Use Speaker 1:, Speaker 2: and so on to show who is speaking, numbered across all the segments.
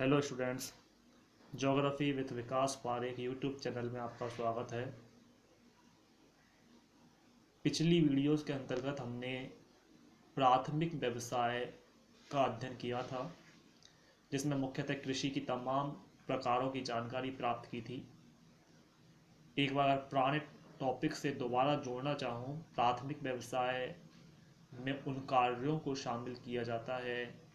Speaker 1: Hello students. Geography with Vikas Parekh YouTube channel में आपका स्वागत है। पिछली वीडियोस के अंतर्गत हमने प्राथमिक व्यवसाय का अध्ययन किया था, जिसमें मुख्यतः कृषि की तमाम प्रकारों की जानकारी प्राप्त की थी। एक बार अगर पुराने टॉपिक से दोबारा जोड़ना चाहूँ, प्राथमिक व्यवसाय में उन कार्यों को शामिल किया जाता है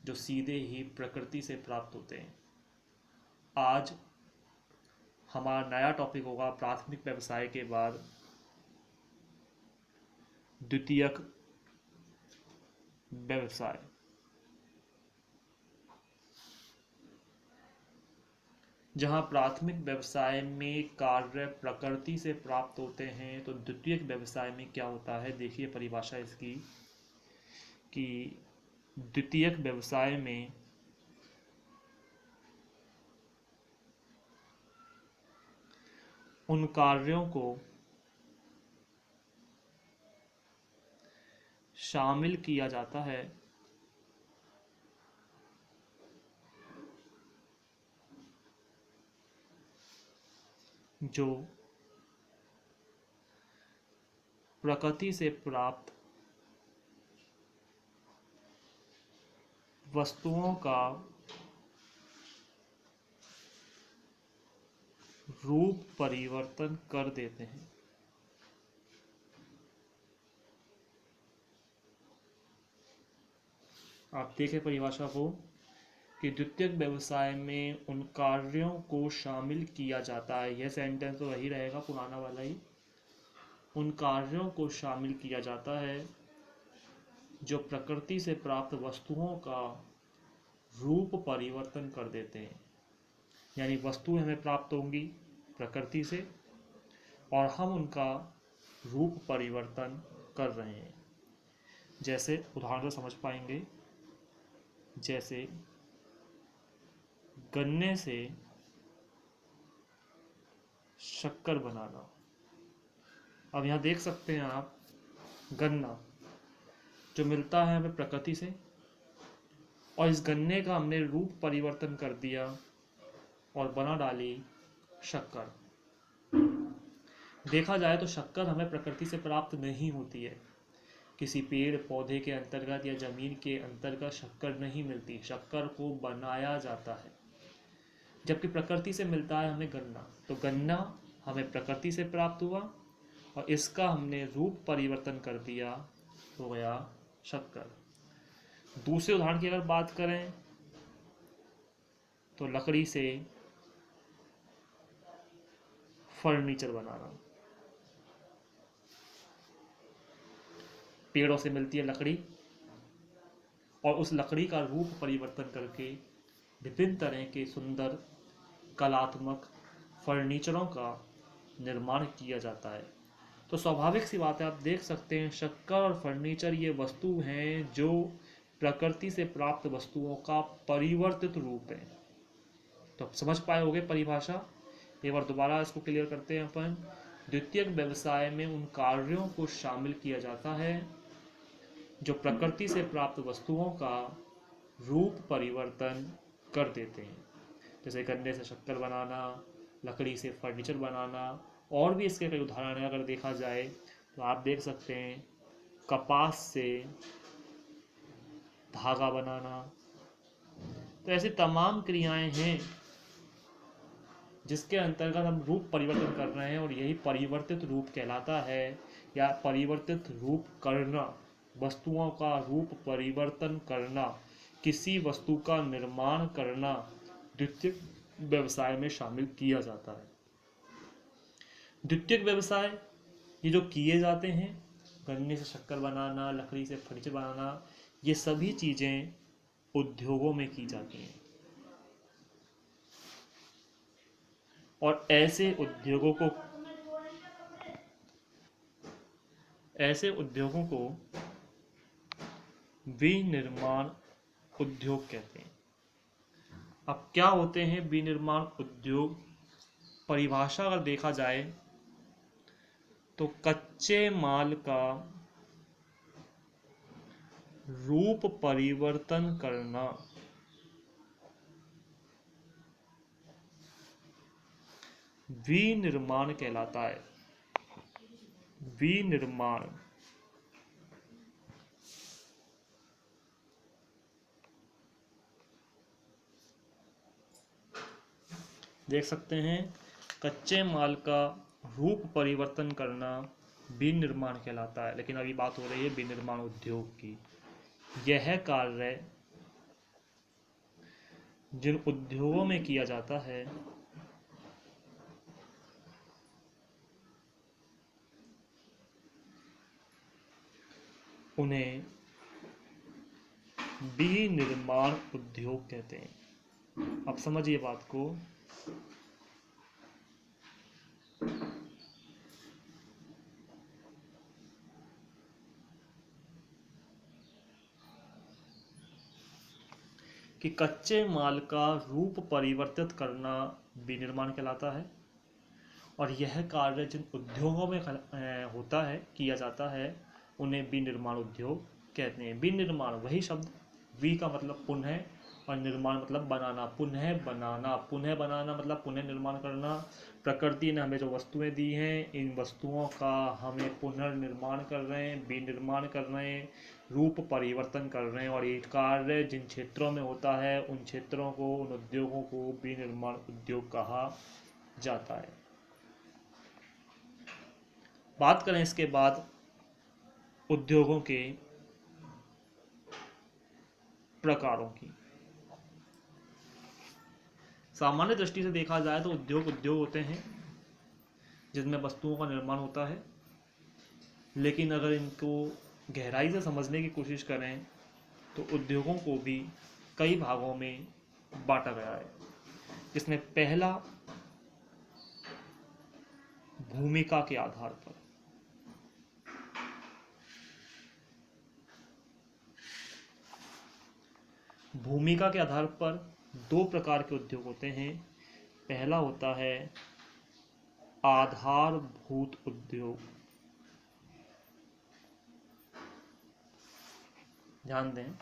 Speaker 1: जो सीधे ही प्रकृति से प्राप्त होते हैं। आज हमारा नया टॉपिक होगा प्राथमिक व्यवसाय के बाद द्वितीयक व्यवसाय। जहां प्राथमिक व्यवसाय में कार्य प्रकृति से प्राप्त होते हैं, तो द्वितीयक व्यवसाय में क्या होता है, देखिए परिभाषा इसकी कि द्वितीयक व्यवसाय में उन कार्यों को शामिल किया जाता है जो प्रकृति से प्राप्त वस्तुओं का रूप परिवर्तन कर देते हैं। आप देखें परिभाषा को कि द्वितीयक व्यवसाय में उन कार्यों को शामिल किया जाता है। यह सेंटेंस तो वही रहेगा, पुराना वाला ही। उन कार्यों को शामिल किया जाता है जो प्रकृति से प्राप्त वस्तुओं का रूप परिवर्तन कर देते हैं। यानी वस्तुएं हमें प्राप्त होंगी प्रकृति से और हम उनका रूप परिवर्तन कर रहे हैं। जैसे उदाहरण से समझ पाएंगे, जैसे गन्ने से शक्कर बनाना। अब यहाँ देख सकते हैं आप, गन्ना जो मिलता है हमें प्रकृति से, और इस गन्ने का हमने रूप परिवर्तन कर दिया और बना डाली शक्कर। देखा जाए तो शक्कर हमें प्रकृति से प्राप्त नहीं होती है। किसी पेड़ पौधे के अंतर्गत या जमीन के अंतर्गत शक्कर नहीं मिलती, शक्कर को बनाया जाता है। जबकि प्रकृति से मिलता है हमें गन्ना, तो गन्ना हमें प्रकृति से प्राप्त हुआ और इसका हमने रूप परिवर्तन कर दिया, हो गया शक्कर। दूसरे उदाहरण की अगर बात करें तो लकड़ी से फर्नीचर बनाना। पेड़ों से मिलती है लकड़ी और उस लकड़ी का रूप परिवर्तन करके विभिन्न तरह के सुंदर कलात्मक फर्नीचरों का निर्माण किया जाता है। तो स्वाभाविक सी बात है, आप देख सकते हैं शक्कर और फर्नीचर ये वस्तु हैं जो प्रकृति से प्राप्त वस्तुओं का परिवर्तित रूप है। तो आप समझ पाए होंगे परिभाषा। एक बार दोबारा इसको क्लियर करते हैं अपन। द्वितीयक व्यवसाय में उन कार्यों को शामिल किया जाता है जो प्रकृति से प्राप्त वस्तुओं का रूप परिवर्तन कर देते हैं। जैसे गन्ने से शक्कर बनाना, लकड़ी से फर्नीचर बनाना, और भी इसके कई उदाहरण हैं। अगर देखा जाए तो आप देख सकते हैं कपास से धागा बनाना। तो ऐसी तमाम क्रियाएं हैं जिसके अंतर्गत हम रूप परिवर्तन कर रहे हैं और यही परिवर्तित रूप कहलाता है, या परिवर्तित रूप करना, वस्तुओं का रूप परिवर्तन करना, किसी वस्तु का निर्माण करना द्वितीयक व्यवसाय में शामिल किया जाता है। द्वितीयक व्यवसाय ये जो किए जाते हैं, गन्ने से शक्कर बनाना, लकड़ी से फर्नीचर बनाना, ये सभी चीजें उद्योगों में की जाती हैं। और ऐसे उद्योगों को विनिर्माण उद्योग कहते हैं। अब क्या होते हैं विनिर्माण उद्योग? परिभाषा अगर देखा जाए तो कच्चे माल का रूप परिवर्तन करना विनिर्माण कहलाता है। विनिर्माण। देख सकते हैं, कच्चे माल का रूप परिवर्तन करना विनिर्माण कहलाता है। लेकिन अभी बात हो रही है विनिर्माण उद्योग की। यह कार्य जिन उद्योगों में किया जाता है उन्हें विनिर्माण उद्योग कहते हैं। अब समझिए बात को। कि कच्चे माल का रूप परिवर्तित करना विनिर्माण कहलाता है, और यह कार्य जिन उद्योगों में होता है, किया जाता है, उन्हें विनिर्माण उद्योग कहते हैं। विनिर्माण, वही शब्द, वि का मतलब पुनः और निर्माण मतलब बनाना। पुनः बनाना, पुनः बनाना मतलब पुनः निर्माण करना। प्रकृति ने हमें जो वस्तुएं दी हैं, इन वस्तुओं का हमें पुनर्निर्माण कर रहे हैं, विनिर्माण कर रहे हैं, रूप परिवर्तन कर रहे हैं, और ये कार्य जिन क्षेत्रों में होता है उन क्षेत्रों को, उन उद्योगों को विनिर्माण उद्योग कहा जाता है। बात करें इसके बाद उद्योगों के प्रकारों की। सामान्य दृष्टि से देखा जाए तो उद्योग होते हैं जिसमें वस्तुओं का निर्माण होता है। लेकिन अगर इनको गहराई से समझने की कोशिश करें तो उद्योगों को भी कई भागों में बांटा गया है। इसमें पहला, भूमिका के आधार पर। भूमिका के आधार पर दो प्रकार के उद्योग होते हैं। पहला होता है आधारभूत उद्योग। ध्यान दें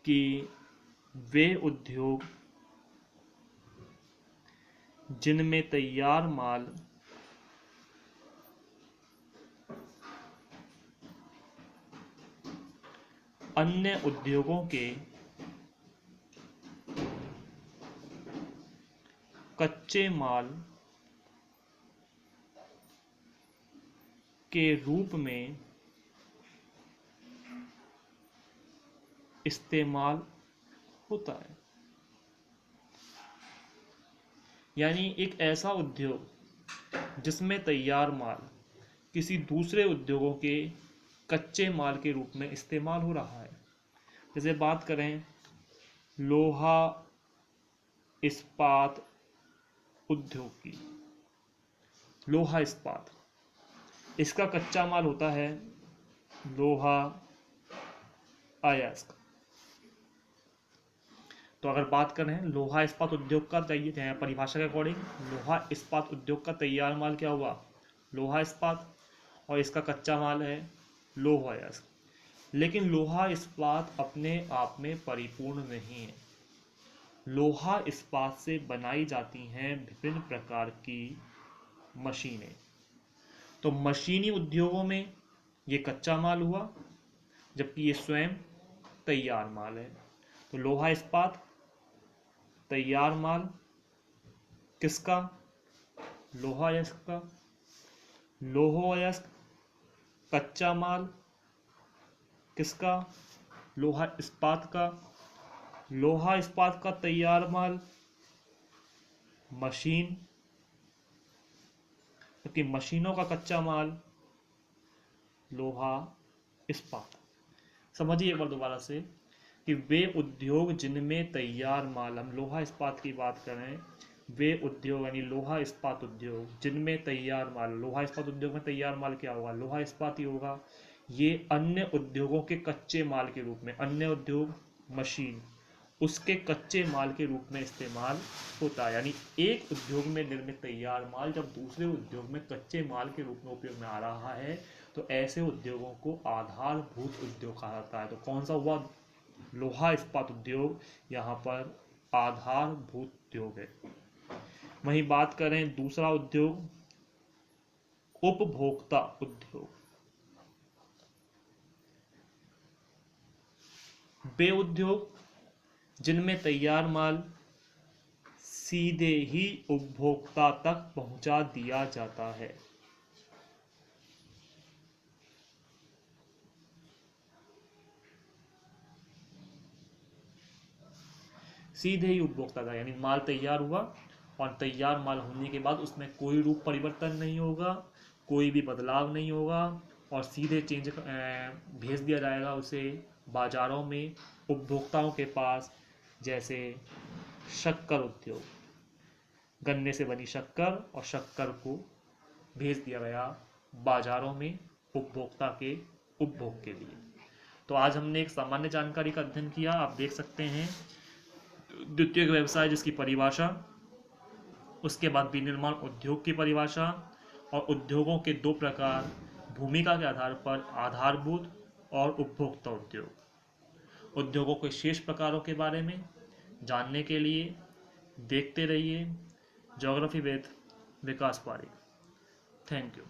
Speaker 1: कि वे उद्योग जिनमें तैयार माल अन्य उद्योगों के कच्चे माल के रूप में इस्तेमाल होता है। यानी एक ऐसा उद्योग जिसमें तैयार माल किसी दूसरे उद्योगों के कच्चे माल के रूप में इस्तेमाल हो रहा है। जैसे बात करें लोहा इस्पात उद्योग की। लोहा इस्पात, इसका कच्चा माल होता है लोहा अयस्क। तो अगर बात करें लोहा इस्पात उद्योग का परिभाषा के अकॉर्डिंग, लोहा इस्पात उद्योग का तैयार माल क्या हुआ? लोहा इस्पात, और इसका कच्चा माल है लौह अयस्क। लेकिन लोहा इस्पात अपने आप में परिपूर्ण नहीं है। लोहा इस्पात से बनाई जाती हैं विभिन्न प्रकार की मशीनें। तो मशीनी उद्योगों में ये कच्चा माल हुआ, जबकि ये स्वयं तैयार माल है। तो लोहा इस्पात तैयार माल किसका? लोहा अयस्क का। लोह अयस्क कच्चा माल किसका? लोहा इस्पात का। लोहा इस्पात का तैयार माल मशीन, क्योंकि मशीनों का कच्चा माल लोहा इस्पात। समझिए एक बार दोबारा से कि वे उद्योग जिनमें तैयार माल, हम लोहा इस्पात की बात करें, वे उद्योग यानी लोहा इस्पात उद्योग जिनमें तैयार माल, लोहा इस्पात उद्योग में तैयार माल क्या होगा? लोहा इस्पात ही होगा। ये अन्य उद्योगों के कच्चे माल के रूप में, अन्य उद्योग मशीन, उसके कच्चे माल के रूप में इस्तेमाल होता है। यानी एक उद्योग में निर्मित तैयार माल जब दूसरे उद्योग में कच्चे माल के रूप में उपयोग में आ रहा है तो ऐसे उद्योगों को आधारभूत उद्योग कहा जाता है। तो कौन सा हुआ? लोहा इस्पात उद्योग यहाँ पर आधारभूत उद्योग है। वहीं बात करें दूसरा उद्योग, उपभोक्ता उद्योग। वे उद्योग जिनमें तैयार माल सीधे ही उपभोक्ता तक पहुंचा दिया जाता है। सीधे ही उपभोक्ता था, यानी माल तैयार हुआ और तैयार माल होने के बाद उसमें कोई रूप परिवर्तन नहीं होगा, कोई भी बदलाव नहीं होगा और सीधे भेज दिया जाएगा उसे बाजारों में उपभोक्ताओं के पास। जैसे शक्कर उद्योग, गन्ने से बनी शक्कर और शक्कर को भेज दिया गया बाजारों में उपभोक्ता के उपभोग के लिए। तो आज हमने एक सामान्य जानकारी का अध्ययन किया। आप देख सकते हैं द्वितीयक व्यवसाय जिसकी परिभाषा, उसके बाद विनिर्माण उद्योग की परिभाषा और उद्योगों के दो प्रकार, भूमिका के आधार पर आधारभूत और उपभोक्ता उद्योग। उद्योगों के शेष प्रकारों के बारे में जानने के लिए देखते रहिए geography with Vikas Pareek. Thank you.